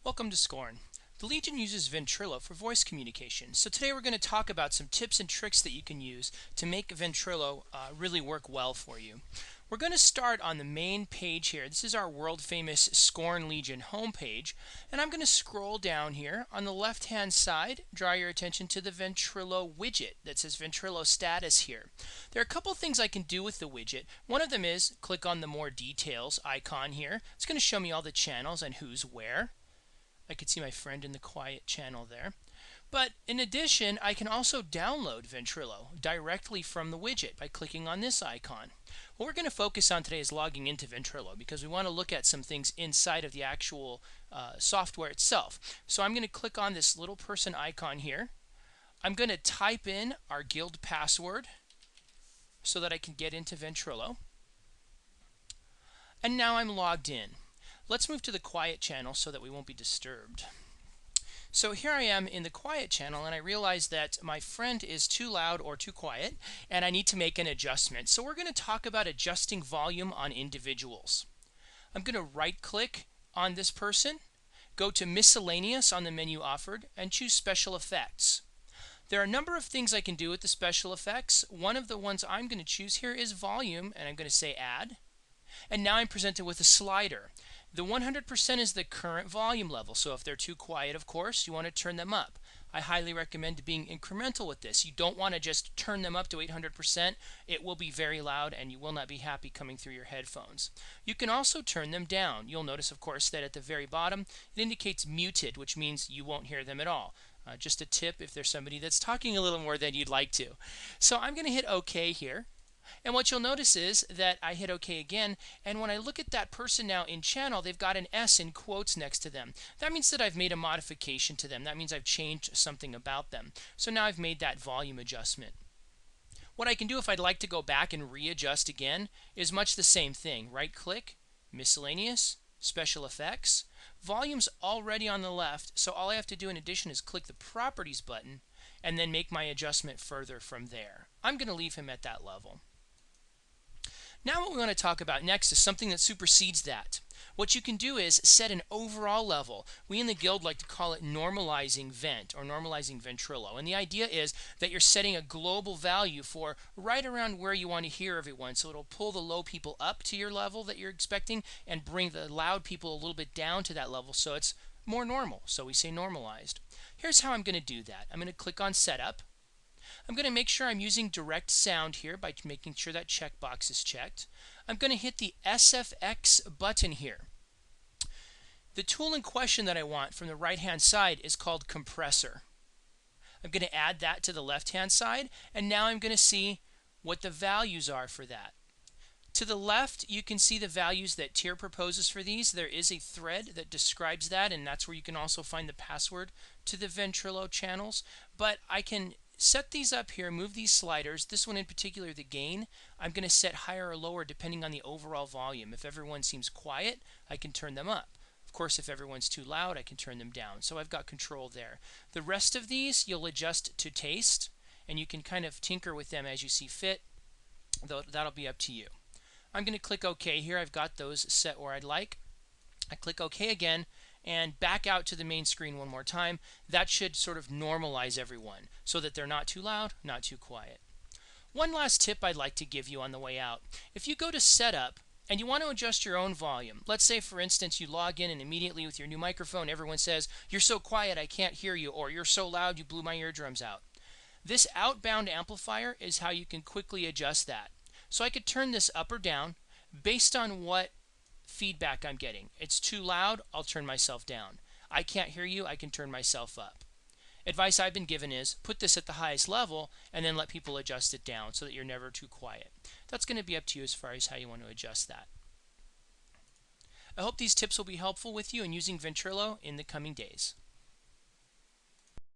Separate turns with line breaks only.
Welcome to Scorn. The Legion uses Ventrilo for voice communication. So today we're going to talk about some tips and tricks that you can use to make Ventrilo really work well for you. We're going to start on the main page here. This is our world famous ScornLegion homepage. And I'm going to scroll down here. On the left hand side, draw your attention to the Ventrilo widget that says Ventrilo status here. There are a couple things I can do with the widget. One of them is click on the more details icon here. It's going to show me all the channels and who's where. I could see my friend in the quiet channel there. But in addition, I can also download Ventrilo directly from the widget by clicking on this icon. What we're going to focus on today is logging into Ventrilo because we want to look at some things inside of the actual software itself. So I'm going to click on this little person icon here. I'm going to type in our guild password so that I can get into Ventrilo. And now I'm logged in. Let's move to the quiet channel so that we won't be disturbed. So here I am in the quiet channel, and I realize that my friend is too loud or too quiet, and I need to make an adjustment. So we're going to talk about adjusting volume on individuals. I'm going to right-click on this person, go to Miscellaneous on the menu offered, and choose Special Effects. There are a number of things I can do with the special effects. One of the ones I'm going to choose here is Volume, and I'm going to say Add. And now I'm presented with a slider. The 100% is the current volume level, so if they're too quiet, of course, you want to turn them up. I highly recommend being incremental with this. You don't want to just turn them up to 800%. It will be very loud and you will not be happy coming through your headphones. You can also turn them down. You'll notice, of course, that at the very bottom, it indicates muted, which means you won't hear them at all. Just a tip if there's somebody that's talking a little more than you'd like to. So I'm going to hit OK here. And what you'll notice is that I hit OK again, and when I look at that person now in channel, they've got an S in quotes next to them. That means that I've made a modification to them. That means I've changed something about them. So now I've made that volume adjustment. What I can do if I'd like to go back and readjust again is much the same thing. Right-click, Miscellaneous, Special Effects. Volume's already on the left, so all I have to do in addition is click the Properties button and then make my adjustment further from there. I'm going to leave him at that level. Now what we want to talk about next is something that supersedes that. What you can do is set an overall level. We in the guild like to call it normalizing vent or normalizing Ventrilo. And the idea is that you're setting a global value for right around where you want to hear everyone. So it'll pull the low people up to your level that you're expecting and bring the loud people a little bit down to that level so it's more normal. So we say normalized. Here's how I'm going to do that. I'm going to click on Setup. I'm going to make sure I'm using direct sound here by making sure that checkbox is checked. I'm going to hit the SFX button here. The tool in question that I want from the right-hand side is called Compressor. I'm going to add that to the left-hand side, and now I'm going to see what the values are for that. To the left, you can see the values that Tier proposes for these. There is a thread that describes that, and that's where you can also find the password to the Ventrilo channels. But I can set these up here, move these sliders. This one in particular, the gain, I'm going to set higher or lower depending on the overall volume. If everyone seems quiet, I can turn them up. Of course, if everyone's too loud, I can turn them down. So I've got control there. The rest of these, you'll adjust to taste, and you can kind of tinker with them as you see fit, though that'll be up to you. I'm going to click OK here. I've got those set where I'd like. I click OK again and back out to the main screen one more time. That should sort of normalize everyone so that they're not too loud, not too quiet. One last tip I'd like to give you on the way out. If you go to Setup and you want to adjust your own volume, let's say for instance you log in and immediately with your new microphone everyone says, "You're so quiet I can't hear you," or "You're so loud you blew my eardrums out." This outbound amplifier is how you can quickly adjust that. So I could turn this up or down based on what feedback I'm getting. It's too loud, I'll turn myself down. I can't hear you, I can turn myself up. Advice I've been given is put this at the highest level and then let people adjust it down so that you're never too quiet. That's going to be up to you as far as how you want to adjust that. I hope these tips will be helpful with you in using Ventrilo in the coming days.